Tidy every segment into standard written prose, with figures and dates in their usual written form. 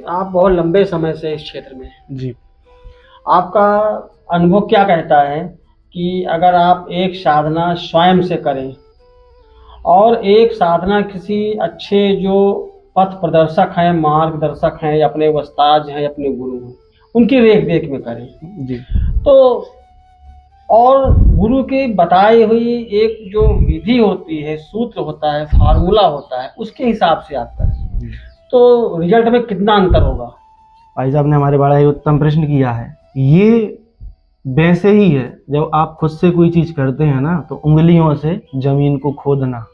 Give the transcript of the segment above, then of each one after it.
आप बहुत लंबे समय से इस क्षेत्र में हैं। जी। आपका अनुभव क्या कहता है कि अगर आप एक साधना स्वयं से करें और एक साधना किसी अच्छे जो पथ प्रदर्शक हैं, मार्गदर्शक हैं, या अपने उस्ताद हैं, अपने गुरु हैं, उनकी रेख देख में करें जी। तो, और गुरु की बताई हुई एक जो विधि होती है, सूत्र होता है, फार्मूला होता है, उसके हिसाब से आप करें तो रिजल्ट में कितना अंतर होगा? भाई साहब ने हमारे बड़ा ही उत्तम प्रश्न किया है। ये वैसे ही है जब आप खुद से कोई चीज करते हैं ना, तो उंगलियों से जमीन को खोदना,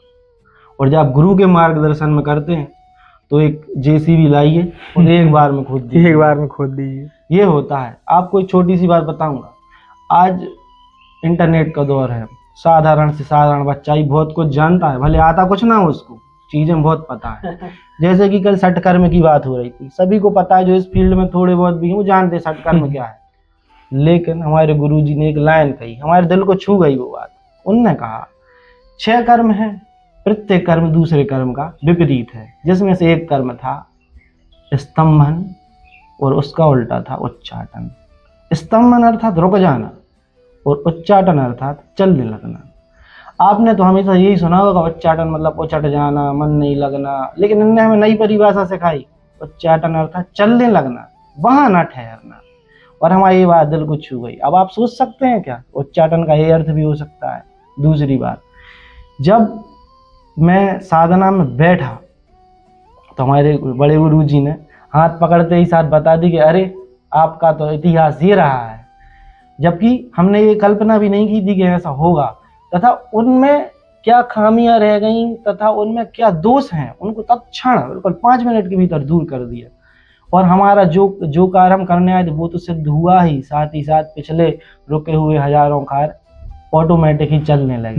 और जब आप गुरु के मार्गदर्शन में करते हैं तो एक जेसीबी लाइए और एक बार में खोद दीजिए। एक बार में खोद दीजिए। ये होता है। आपको एक छोटी सी बात बताऊंगा। आज इंटरनेट का दौर है, साधारण से साधारण बच्चा ही बहुत कुछ जानता है, भले आता कुछ ना हो, उसको चीजें बहुत पता है। जैसे कि कल षटकर्म की बात हो रही थी, सभी को पता है, जो इस फील्ड में थोड़े बहुत भी हैं वो जानते हैं षटकर्म क्या है। लेकिन हमारे गुरुजी ने एक लाइन कही, हमारे दिल को छू गई वो बात। उनने कहा 6 कर्म है, प्रत्येक कर्म दूसरे कर्म का विपरीत है, जिसमें से एक कर्म था स्तंभन और उसका उल्टा था उच्चाटन। स्तंभन अर्थात रुक जाना और उच्चाटन अर्थात चलने लगना। आपने तो हमेशा यही सुना होगा, उच्चाटन मतलब उचट जाना, मन नहीं लगना, लेकिन इनने हमें नई परिभाषा सिखाई, उच्चाटन अर्थात चलने लगना, वहां ना ठहरना। और हमारी ये बात दिल को छू गई। अब आप सोच सकते हैं क्या, उच्चाटन का ये अर्थ भी हो सकता है। दूसरी बात, जब मैं साधना में बैठा तो हमारे बड़े गुरु जी ने हाथ पकड़ते ही साथ बता दी कि अरे आपका तो इतिहास ये रहा है, जबकि हमने ये कल्पना भी नहीं की थी कि ऐसा होगा, तथा उनमें क्या खामियां रह गईं तथा उनमें क्या दोष हैं, उनको तत्क्षण बिल्कुल 5 मिनट के भीतर दूर कर दिया। और हमारा जो कार्य हम करने आए थे वो तो सिद्ध हुआ ही, साथ ही साथ पिछले रुके हुए हजारों कार्य ऑटोमेटिक ही चलने लगे।